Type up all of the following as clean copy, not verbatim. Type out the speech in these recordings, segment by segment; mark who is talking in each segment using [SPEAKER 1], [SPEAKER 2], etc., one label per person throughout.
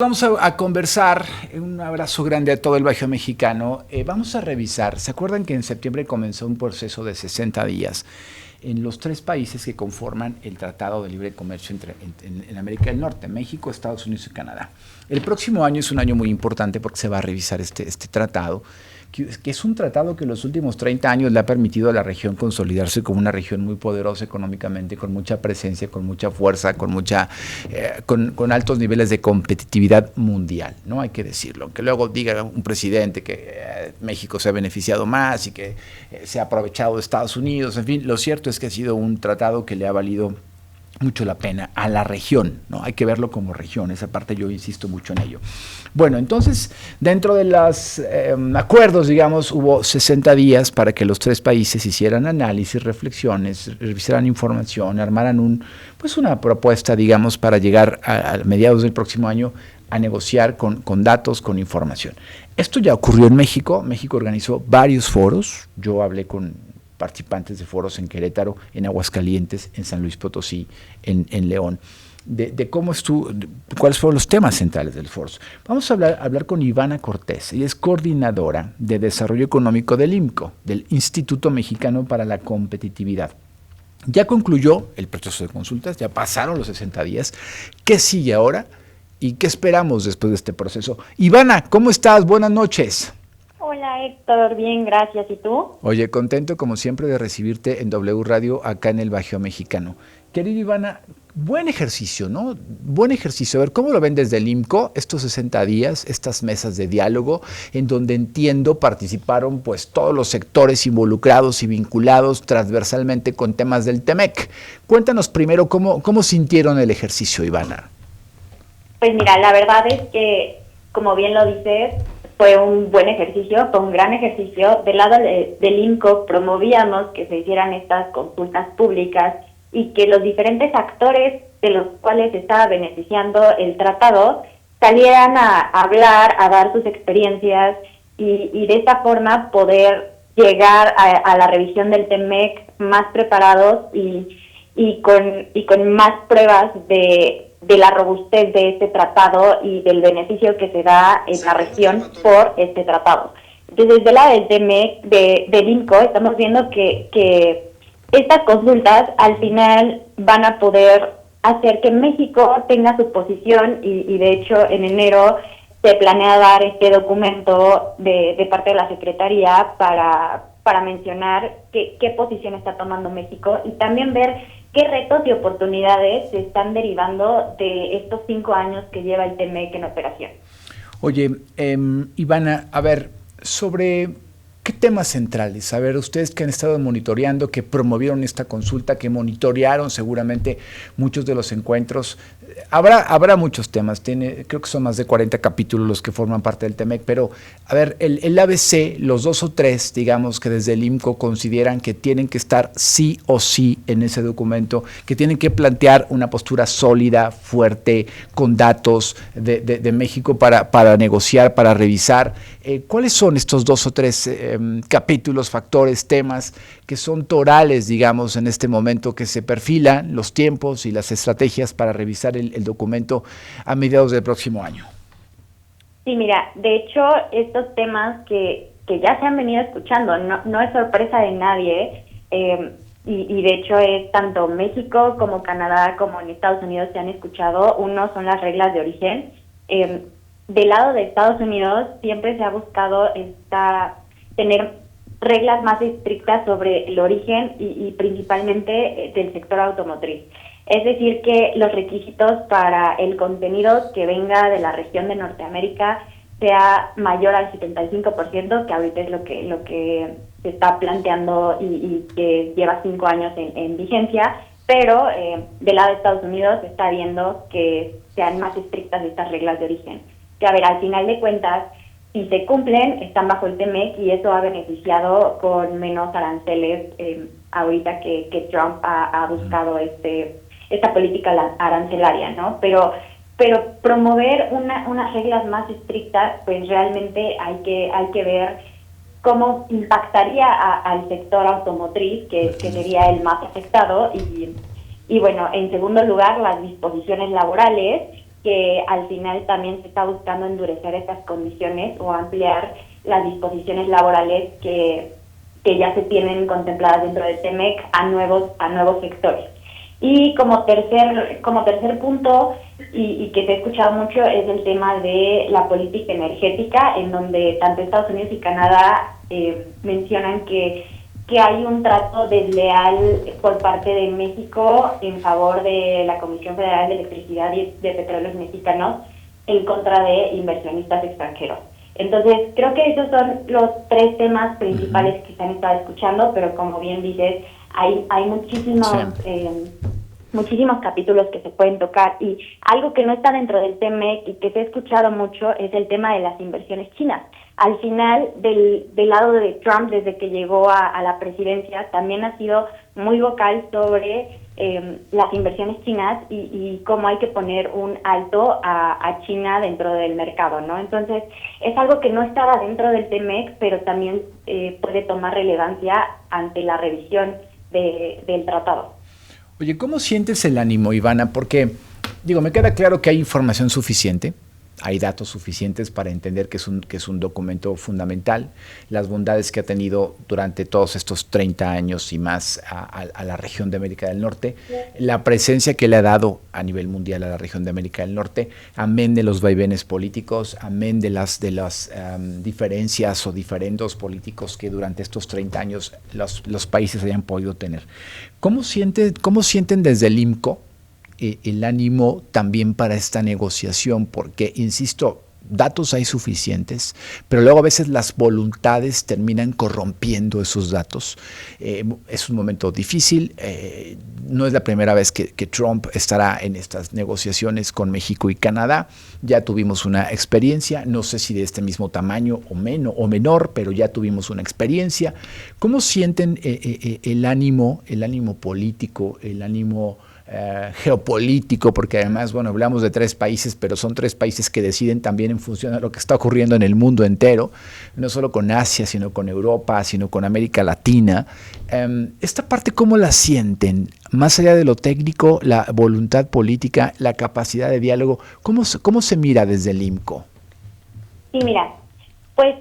[SPEAKER 1] Vamos a conversar, un abrazo grande a todo el Bajío mexicano. Vamos a revisar, ¿se acuerdan que en septiembre comenzó un proceso de 60 días en los tres países que conforman el Tratado de Libre Comercio en América del Norte, México, Estados Unidos y Canadá? El próximo año es un año muy importante porque se va a revisar este tratado, que es un tratado que en los últimos 30 años le ha permitido a la región consolidarse como una región muy poderosa económicamente, con mucha presencia, con mucha fuerza, con altos niveles de competitividad mundial, ¿no? Hay que decirlo. Que luego diga un presidente que México se ha beneficiado más y que se ha aprovechado de Estados Unidos, en fin, lo cierto es que ha sido un tratado que le ha valido mucho la pena a la región, ¿no? Hay que verlo como región, esa parte yo insisto mucho en ello. Bueno, entonces, dentro de los acuerdos, digamos, hubo 60 días para que los tres países hicieran análisis, reflexiones, revisaran información, armaran una propuesta, digamos, para llegar a mediados del próximo año a negociar con datos, con información. Esto ya ocurrió en México. México organizó varios foros. Yo hablé con participantes de foros en Querétaro, en Aguascalientes, en San Luis Potosí, en León, de cuáles fueron los temas centrales del foro. Vamos a hablar con Ivana Cortés. Ella es coordinadora de Desarrollo Económico del IMCO, del Instituto Mexicano para la Competitividad. Ya concluyó el proceso de consultas, ya pasaron los 60 días. ¿Qué sigue ahora? ¿Y qué esperamos después de este proceso? Ivana, ¿cómo estás? Buenas noches.
[SPEAKER 2] Hola Héctor, bien, gracias. ¿Y tú?
[SPEAKER 1] Oye, contento como siempre de recibirte en W Radio acá en el Bajío Mexicano. Querida Ivana, buen ejercicio, ¿no? Buen ejercicio. A ver, ¿cómo lo ven desde el IMCO estos 60 días, estas mesas de diálogo, en donde entiendo participaron pues todos los sectores involucrados y vinculados transversalmente con temas del TEMEC? Cuéntanos primero cómo sintieron el ejercicio, Ivana.
[SPEAKER 2] Pues mira, la verdad es que, como bien lo dices, fue un buen ejercicio, fue un gran ejercicio. Del lado del IMCO promovíamos que se hicieran estas consultas públicas y que los diferentes actores de los cuales se estaba beneficiando el tratado salieran a hablar, a dar sus experiencias y de esta forma poder llegar a la revisión del TEMEC más preparados y con más pruebas de la robustez de este tratado y del beneficio que se da en la región por este tratado. Entonces, desde la del TEMEC, del IMCO, estamos viendo que estas consultas al final van a poder hacer que México tenga su posición y de hecho en enero se planea dar este documento de parte de la Secretaría para mencionar qué posición está tomando México y también ver qué retos y oportunidades se están derivando de estos 5 años que lleva el TEMEC en operación.
[SPEAKER 1] Oye, Ivana, a ver, sobre qué temas centrales, a ver, ustedes que han estado monitoreando, que promovieron esta consulta, que monitorearon seguramente muchos de los encuentros, habrá muchos temas, creo que son más de 40 capítulos los que forman parte del TEMEC, pero a ver, el ABC, los 2 o 3, digamos, que desde el IMCO consideran que tienen que estar sí o sí en ese documento, que tienen que plantear una postura sólida, fuerte, con datos de México para negociar, para revisar. ¿Cuáles son estos 2 o 3 capítulos, factores, temas que son torales, digamos, en este momento, que se perfilan los tiempos y las estrategias para revisar el documento a mediados del próximo año?
[SPEAKER 2] Sí, mira, de hecho, estos temas que ya se han venido escuchando, no es sorpresa de nadie, y de hecho es tanto México como Canadá como en Estados Unidos se han escuchado. Uno son las reglas de origen. Del lado de Estados Unidos siempre se ha buscado tener reglas más estrictas sobre el origen y principalmente del sector automotriz. Es decir, que los requisitos para el contenido que venga de la región de Norteamérica sea mayor al 75%, que ahorita es lo que se está planteando y que lleva 5 años en vigencia, pero del lado de Estados Unidos se está viendo que sean más estrictas estas reglas de origen. Que a ver, al final de cuentas, si se cumplen, están bajo el TEMEC y eso ha beneficiado con menos aranceles ahorita que Trump ha buscado esta política arancelaria, ¿no? Pero promover unas reglas más estrictas, pues realmente hay que ver cómo impactaría al sector automotriz, que sería el más afectado, y bueno, en segundo lugar, las disposiciones laborales, que al final también se está buscando endurecer estas condiciones o ampliar las disposiciones laborales que ya se tienen contempladas dentro del TEMEC a nuevos sectores. Y como tercer punto, y que se ha escuchado mucho, es el tema de la política energética, en donde tanto Estados Unidos y Canadá mencionan que hay un trato desleal por parte de México en favor de la Comisión Federal de Electricidad y de Petróleos Mexicanos en contra de inversionistas extranjeros. Entonces, creo que esos son los tres temas principales que se han estado escuchando, pero como bien dices, hay muchísimos muchísimos capítulos que se pueden tocar, y algo que no está dentro del TEMEC y que se ha escuchado mucho es el tema de las inversiones chinas. Al final, del lado de Trump, desde que llegó a la presidencia, también ha sido muy vocal sobre las inversiones chinas y cómo hay que poner un alto a China dentro del mercado, ¿no? Entonces, es algo que no estaba dentro del TEMEC, pero también puede tomar relevancia ante la revisión del tratado.
[SPEAKER 1] Oye, ¿cómo sientes el ánimo, Ivana? Porque, me queda claro que hay información suficiente, hay datos suficientes para entender que es un documento fundamental, las bondades que ha tenido durante todos estos 30 años y más a la región de América del Norte, la presencia que le ha dado a nivel mundial a la región de América del Norte, amén de los vaivenes políticos, amén de las diferencias o diferendos políticos que durante estos 30 años los países hayan podido tener. ¿Cómo sienten desde el IMCO el ánimo también para esta negociación? Porque, insisto, datos hay suficientes, pero luego a veces las voluntades terminan corrompiendo esos datos. Es un momento difícil, no es la primera vez que Trump estará en estas negociaciones con México y Canadá. Ya tuvimos una experiencia, no sé si de este mismo tamaño o menor, pero ya tuvimos una experiencia. ¿Cómo sienten el ánimo político, el ánimo geopolítico? Porque además, hablamos de 3 países, pero son 3 países que deciden también en función de lo que está ocurriendo en el mundo entero, no solo con Asia, sino con Europa, sino con América Latina. Esta parte, ¿cómo la sienten? Más allá de lo técnico, la voluntad política, la capacidad de diálogo, ¿cómo se mira desde el IMCO?
[SPEAKER 2] Sí, mira, pues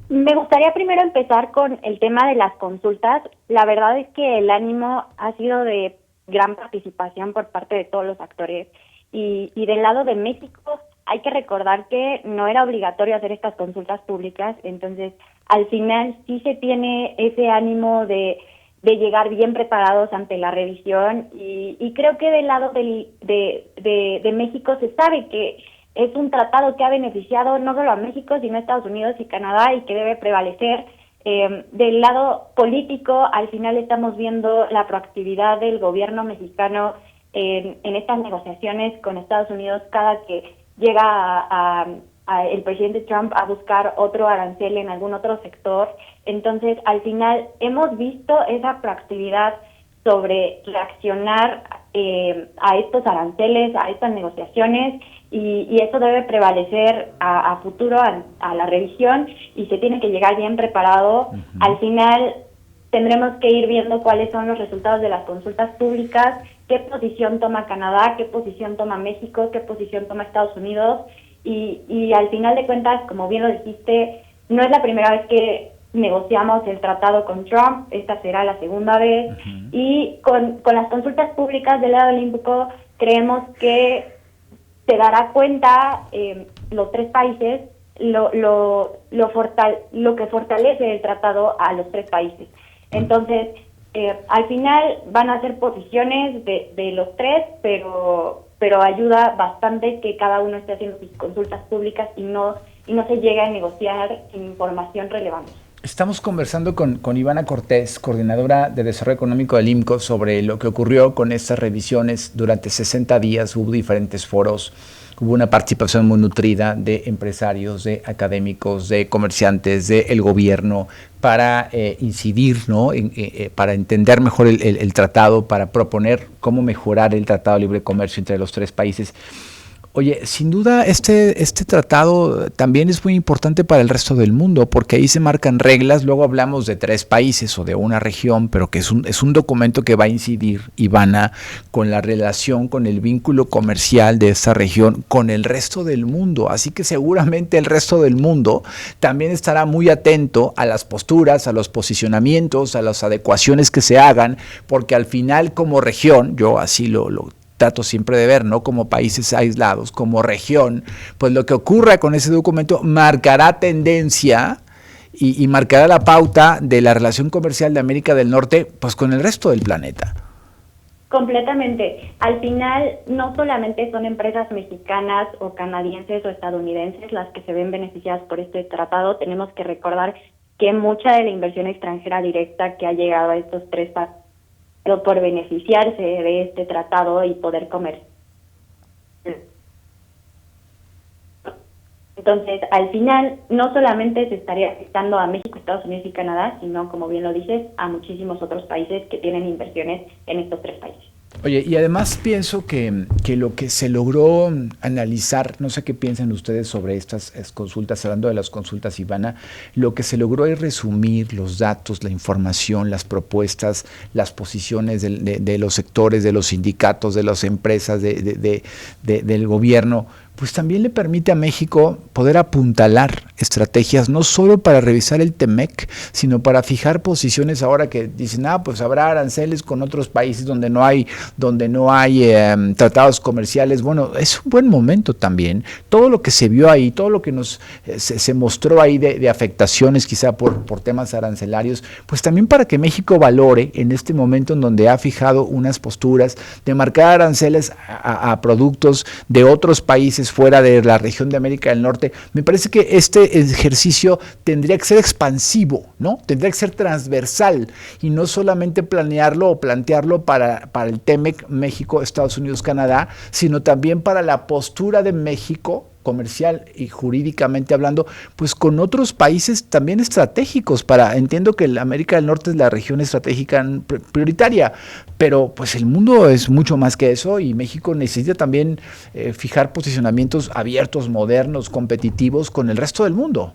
[SPEAKER 2] me gustaría primero empezar con el tema de las consultas. La verdad es que el ánimo ha sido de gran participación por parte de todos los actores, y del lado de México hay que recordar que no era obligatorio hacer estas consultas públicas. Entonces al final sí se tiene ese ánimo de llegar bien preparados ante la revisión, y creo que del lado de México se sabe que es un tratado que ha beneficiado no solo a México, sino a Estados Unidos y Canadá, y que debe prevalecer. Del lado político, al final estamos viendo la proactividad del gobierno mexicano en estas negociaciones con Estados Unidos cada que llega el presidente Trump a buscar otro arancel en algún otro sector. Entonces, al final hemos visto esa proactividad sobre reaccionar a estos aranceles, a estas negociaciones, y eso debe prevalecer a futuro a la revisión, y se tiene que llegar bien preparado. Uh-huh. Al final tendremos que ir viendo cuáles son los resultados de las consultas públicas, qué posición toma Canadá, qué posición toma México, qué posición toma Estados Unidos, y al final de cuentas, como bien lo dijiste, no es la primera vez que negociamos el tratado con Trump, esta será la segunda vez. Uh-huh. Y con las consultas públicas del lado del IMCO creemos que se dará cuenta los 3 países lo que fortalece el tratado a los 3 países. Entonces, al final van a ser posiciones de los 3, pero ayuda bastante que cada uno esté haciendo sus consultas públicas y no se llegue a negociar sin información relevante.
[SPEAKER 1] Estamos conversando con Ivana Cortés, coordinadora de Desarrollo Económico del IMCO, sobre lo que ocurrió con estas revisiones. Durante 60 días hubo diferentes foros, hubo una participación muy nutrida de empresarios, de académicos, de comerciantes, del gobierno, para incidir, ¿no? Para entender mejor el tratado, para proponer cómo mejorar el Tratado de Libre Comercio entre los 3 países. Oye, sin duda este tratado también es muy importante para el resto del mundo porque ahí se marcan reglas, luego hablamos de 3 países o de una región, pero que es un documento que va a incidir, Ivana, con la relación, con el vínculo comercial de esta región con el resto del mundo, así que seguramente el resto del mundo también estará muy atento a las posturas, a los posicionamientos, a las adecuaciones que se hagan, porque al final como región, yo así lo trato siempre de ver, no como países aislados, como región, pues lo que ocurra con ese documento marcará tendencia y marcará la pauta de la relación comercial de América del Norte, pues con el resto del planeta.
[SPEAKER 2] Completamente. Al final, no solamente son empresas mexicanas o canadienses o estadounidenses las que se ven beneficiadas por este tratado. Tenemos que recordar que mucha de la inversión extranjera directa que ha llegado a estos 3 países por beneficiarse de este tratado y poder comer. Entonces, al final, no solamente se estaría afectando a México, Estados Unidos y Canadá, sino, como bien lo dices, a muchísimos otros países que tienen inversiones en estos 3 países.
[SPEAKER 1] Oye, y además pienso que lo que se logró analizar, no sé qué piensan ustedes sobre estas consultas, hablando de las consultas, Ivana, lo que se logró es resumir los datos, la información, las propuestas, las posiciones de los sectores, de los sindicatos, de las empresas, del gobierno, pues también le permite a México poder apuntalar estrategias, no solo para revisar el TEMEC, sino para fijar posiciones ahora que dicen, pues habrá aranceles con otros países donde no hay tratados comerciales. Bueno, es un buen momento también. Todo lo que se vio ahí, todo lo que se mostró ahí de afectaciones quizá por temas arancelarios, pues también para que México valore en este momento en donde ha fijado unas posturas de marcar aranceles a productos de otros países fuera de la región de América del Norte. Me parece que este ejercicio tendría que ser expansivo, ¿no? Tendría que ser transversal y no solamente planearlo o plantearlo para el TEMEC, México, Estados Unidos, Canadá, sino también para la postura de México comercial y jurídicamente hablando, pues con otros países también estratégicos entiendo que la América del Norte es la región estratégica prioritaria, pero pues el mundo es mucho más que eso y México necesita también fijar posicionamientos abiertos, modernos, competitivos con el resto del mundo.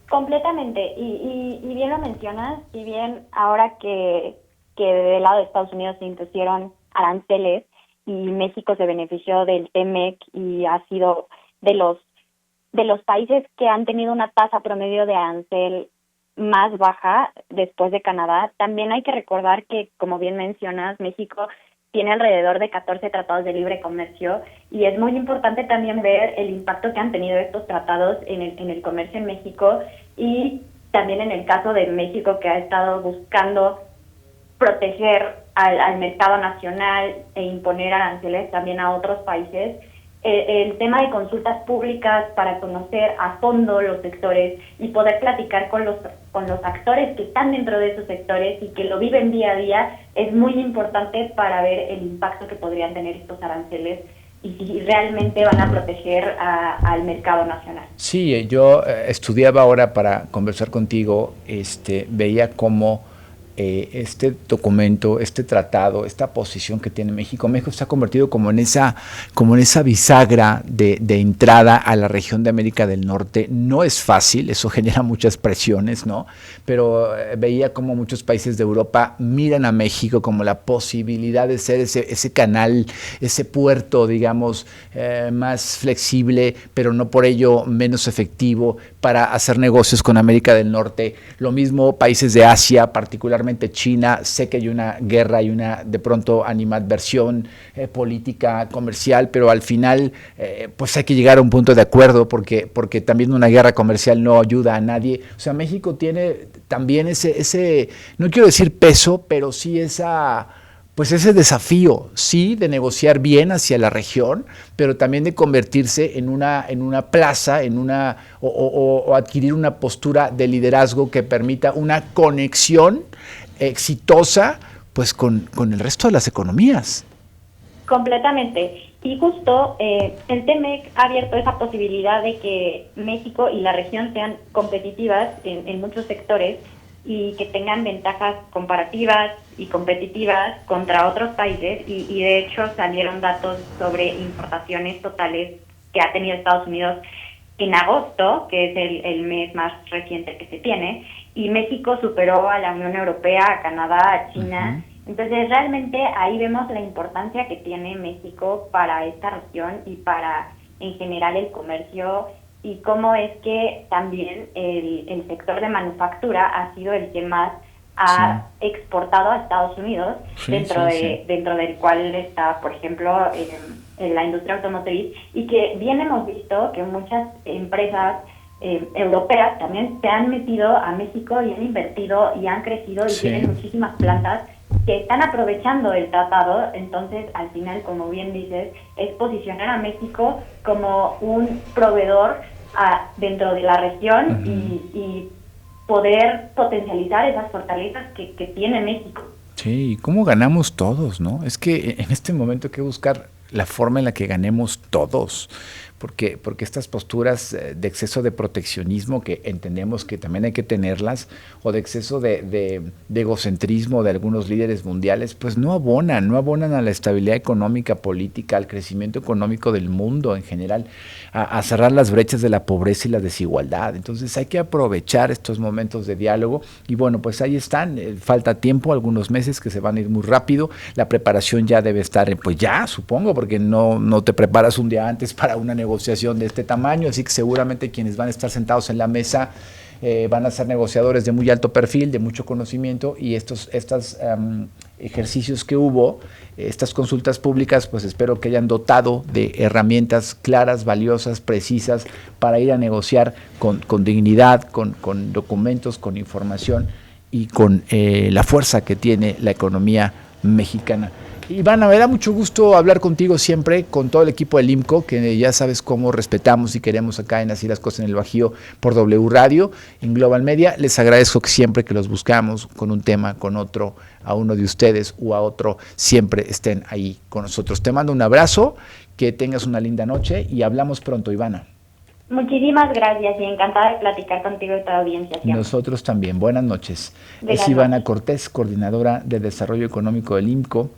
[SPEAKER 2] Completamente. Y bien lo mencionas, y bien ahora que del lado de Estados Unidos se impusieron aranceles y México se benefició del TEMEC y ha sido de los países que han tenido una tasa promedio de arancel más baja después de Canadá. También hay que recordar que, como bien mencionas, México tiene alrededor de 14 tratados de libre comercio y es muy importante también ver el impacto que han tenido estos tratados en el comercio en México y también en el caso de México, que ha estado buscando proteger al mercado nacional e imponer aranceles también a otros países. El tema de consultas públicas para conocer a fondo los sectores y poder platicar con los actores que están dentro de esos sectores y que lo viven día a día es muy importante para ver el impacto que podrían tener estos aranceles y si realmente van a proteger al mercado nacional.
[SPEAKER 1] Sí, yo estudiaba ahora para conversar contigo, veía cómo este documento, este tratado, esta posición que tiene México. México se ha convertido como en esa bisagra de entrada a la región de América del Norte. No es fácil, eso genera muchas presiones, ¿no? Pero veía como muchos países de Europa miran a México como la posibilidad de ser ese canal, ese puerto, digamos, más flexible, pero no por ello menos efectivo para hacer negocios con América del Norte. Lo mismo países de Asia, particularmente China. Sé que hay una guerra y una de pronto animadversión política, comercial, pero al final pues hay que llegar a un punto de acuerdo porque también una guerra comercial no ayuda a nadie. O sea, México tiene también ese no quiero decir peso, pero sí ese desafío, sí, de negociar bien hacia la región, pero también de convertirse en una plaza, o adquirir una postura de liderazgo que permita una conexión exitosa pues con el resto de las economías.
[SPEAKER 2] Completamente. Y justo el TEMEC ha abierto esa posibilidad de que México y la región sean competitivas en muchos sectores y que tengan ventajas comparativas y competitivas contra otros países y de hecho salieron datos sobre importaciones totales que ha tenido Estados Unidos en agosto, que es el mes más reciente que se tiene, y México superó a la Unión Europea, a Canadá, a China. Entonces realmente ahí vemos la importancia que tiene México para esta región y para en general el comercio, y cómo es que también el sector de manufactura ha sido el que más ha exportado a Estados Unidos, dentro del cual está, por ejemplo, en la industria automotriz, y que bien hemos visto que muchas empresas europeas también se han metido a México y han invertido y han crecido y tienen muchísimas plantas que están aprovechando el tratado. Entonces, al final, como bien dices, es posicionar a México como un proveedor dentro de la región y poder potencializar esas fortalezas que tiene México.
[SPEAKER 1] Sí, ¿y cómo ganamos todos, no? Es que en este momento hay que buscar la forma en la que ganemos todos, porque estas posturas de exceso de proteccionismo, que entendemos que también hay que tenerlas, o de exceso de egocentrismo de algunos líderes mundiales, pues no abonan a la estabilidad económica, política, al crecimiento económico del mundo en general, a cerrar las brechas de la pobreza y la desigualdad. Entonces hay que aprovechar estos momentos de diálogo y bueno, pues ahí están, falta tiempo, algunos meses que se van a ir muy rápido, la preparación ya debe estar, pues ya, supongo, porque no te preparas un día antes para una negociación de este tamaño, así que seguramente quienes van a estar sentados en la mesa van a ser negociadores de muy alto perfil, de mucho conocimiento, y estos ejercicios que hubo, estas consultas públicas, pues espero que hayan dotado de herramientas claras, valiosas, precisas, para ir a negociar con dignidad, con documentos, con información y con la fuerza que tiene la economía mexicana. Ivana, me da mucho gusto hablar contigo siempre, con todo el equipo del IMCO, que ya sabes cómo respetamos y queremos acá en Así las Cosas en el Bajío por W Radio, en Global Media. Les agradezco que siempre que los buscamos con un tema, con otro, a uno de ustedes o a otro, siempre estén ahí con nosotros. Te mando un abrazo, que tengas una linda noche y hablamos pronto, Ivana.
[SPEAKER 2] Muchísimas gracias y encantada de platicar contigo y toda audiencia. Siempre.
[SPEAKER 1] Nosotros también. Buenas noches. Es Ivana Cortés, coordinadora de Desarrollo Económico del IMCO.